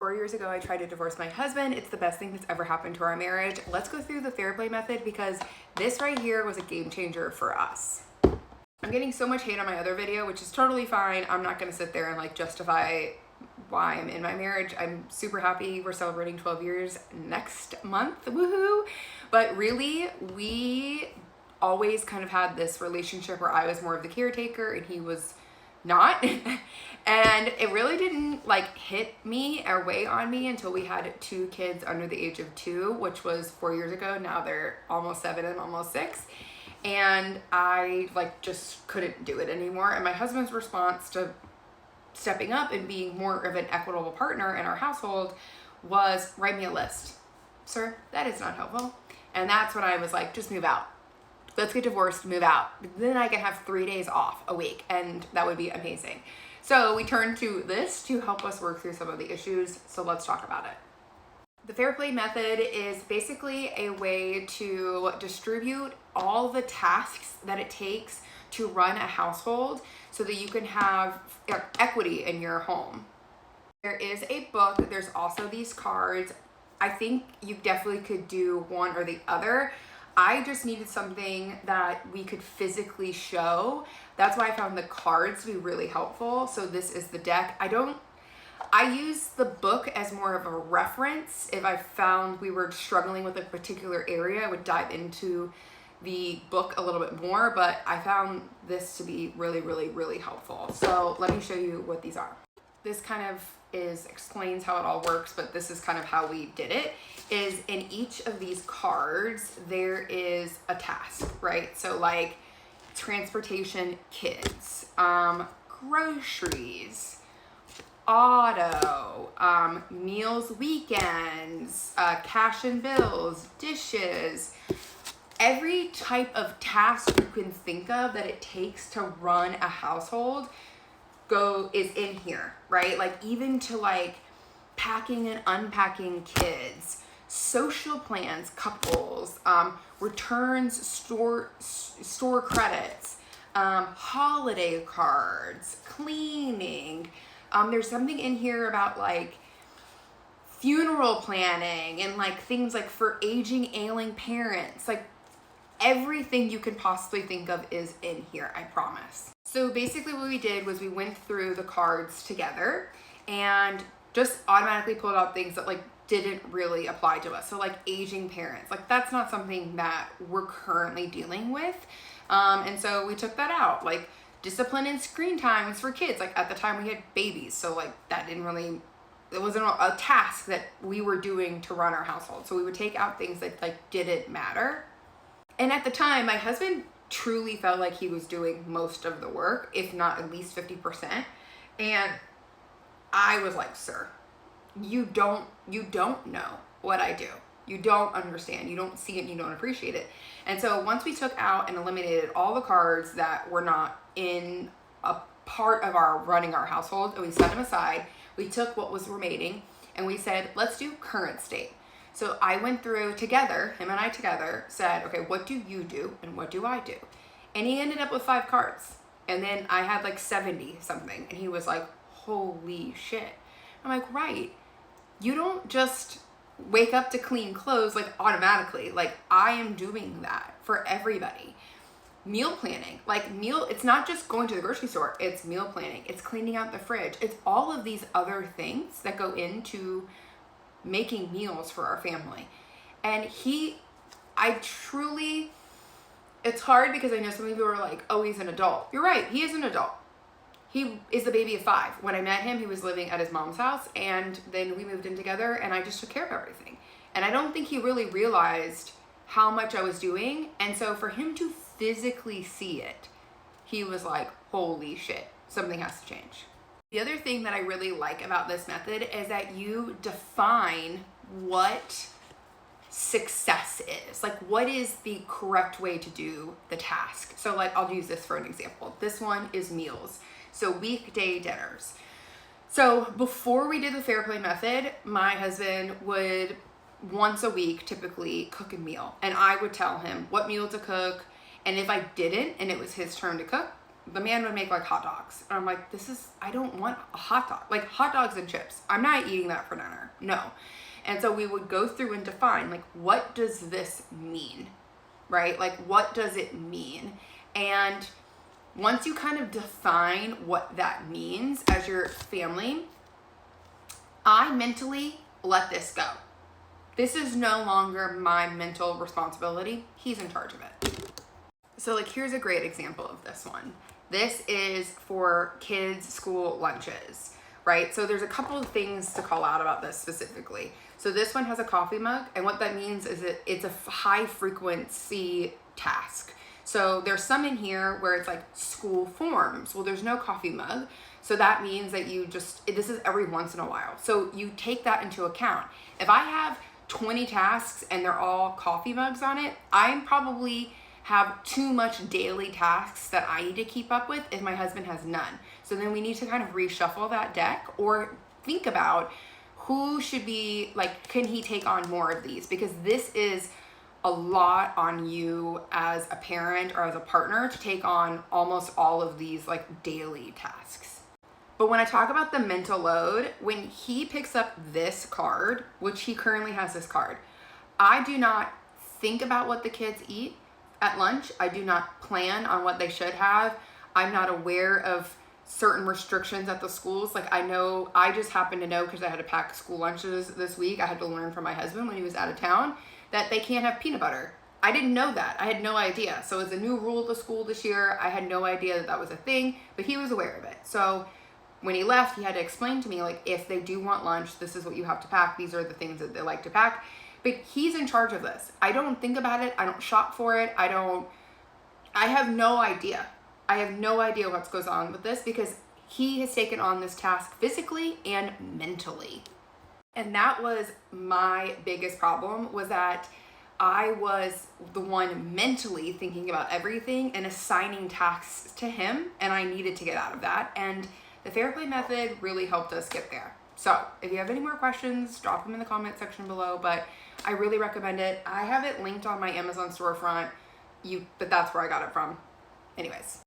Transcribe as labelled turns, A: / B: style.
A: 4 years ago, I tried to divorce my husband. It's the best thing that's ever happened to our marriage. Let's go through the fair play method because this right here was a game changer for us. I'm getting so much hate on my other video, which is totally fine. I'm not gonna sit there and like justify why I'm in my marriage. I'm super happy. We're celebrating 12 years next month, woohoo. But really, we always kind of had this relationship where I was more of the caretaker and he was not. And it really didn't like hit me or weigh on me until we had 2 kids under the age of 2, which was 4 years ago. Now they're almost 7 and almost 6. And I like just couldn't do it anymore. And my husband's response to stepping up and being more of an equitable partner in our household was write me a list. Sir, that is not helpful. And that's when I was like, just move out. Let's get divorced, move out. Then I can have 3 days off a week and that would be amazing. So we turned to this to help us work through some of the issues. So let's talk about it. The fair play method is basically a way to distribute all the tasks that it takes to run a household so that you can have equity in your home. There is a book, there's also these cards. I think you definitely could do one or the other. I just needed something that we could physically show. That's why I found the cards to be really helpful. So this is the deck. I use the book as more of a reference. If I found we were struggling with a particular area, I would dive into the book a little bit more, but I found this to be really, really, really helpful. So let me show you what these are. This kind of explains how it all works, but this is kind of how we did it, is in each of these cards, there is a task, right? So like transportation, kids, groceries, auto, meals, weekends, cash and bills, dishes, every type of task you can think of that it takes to run a household is in here, right? Like even to like packing and unpacking kids, social plans, couples, returns, store credits, holiday cards, cleaning. There's something in here about like funeral planning and like things like for aging, ailing parents, like everything you can possibly think of is in here, I promise. So basically what we did was we went through the cards together and just automatically pulled out things that like didn't really apply to us. So like aging parents, like that's not something that we're currently dealing with. And so we took that out. Like discipline and screen times for kids. Like at the time we had babies. So like that it wasn't a task that we were doing to run our household. So we would take out things that like didn't matter. And at the time, my husband truly felt like he was doing most of the work, if not at least 50%. And I was like, sir, you don't know what I do. You don't understand. You don't see it. You don't appreciate it. And so once we took out and eliminated all the cards that were not in a part of our running our household, and we set them aside, we took what was remaining and we said, let's do current state. So I went through together, him and I together, said, okay, what do you do and what do I do? And he ended up with 5 cards. And then I had like 70 something. And he was like, holy shit. I'm like, right. You don't just wake up to clean clothes like automatically. Like I am doing that for everybody. Meal planning, it's not just going to the grocery store. It's meal planning. It's cleaning out the fridge. It's all of these other things that go into making meals for our family. And it's hard because I know some people are like, oh, he's an adult. You're right, he is an adult. He is the baby of 5. When I met him, he was living at his mom's house, and then we moved in together and I just took care of everything. And I don't think he really realized how much I was doing. And so for him to physically see it, he was like, holy shit, something has to change. The other thing that I really like about this method is that you define what success is. Like what is the correct way to do the task? So like I'll use this for an example. This one is meals. So weekday dinners. So before we did the fair play method, my husband would once a week typically cook a meal. And I would tell him what meal to cook. And if I didn't and it was his turn to cook, the man would make like hot dogs. And I'm like, I don't want a hot dog. Like hot dogs and chips. I'm not eating that for dinner. No. And so we would go through and define, like, what does this mean? Right? Like, what does it mean? And once you kind of define what that means as your family, I mentally let this go. This is no longer my mental responsibility. He's in charge of it. So like, here's a great example of this one. This is for kids' school lunches, right? So there's a couple of things to call out about this specifically. So this one has a coffee mug, and what that means is that it's a high frequency task. So there's some in here where it's like school forms. Well, there's no coffee mug. So that means that this is every once in a while. So you take that into account. If I have 20 tasks and they're all coffee mugs on it, I probably have too much daily tasks that I need to keep up with if my husband has none. So then we need to kind of reshuffle that deck or think about who should be like, can he take on more of these? Because this is a lot on you as a parent or as a partner to take on almost all of these like daily tasks. But when I talk about the mental load, when he picks up this card, which he currently has this card, I do not think about what the kids eat at lunch. I do not plan on what they should have. I'm not aware of certain restrictions at the schools. Like I just happen to know because I had to pack school lunches this week. I had to learn from my husband when he was out of town that they can't have peanut butter. I didn't know that. I had no idea. So it's a new rule at the school this year. I had no idea that that was a thing, but he was aware of it. So when he left, he had to explain to me, like, if they do want lunch, this is what you have to pack. These are the things that they like to pack. But he's in charge of this. I don't think about it. I don't shop for it. I have no idea. I have no idea what goes on with this because he has taken on this task physically and mentally. And that was my biggest problem, was that I was the one mentally thinking about everything and assigning tasks to him, and I needed to get out of that. And the Fair Play method really helped us get there. So if you have any more questions, drop them in the comment section below, but I really recommend it. I have it linked on my Amazon storefront, but that's where I got it from. Anyways.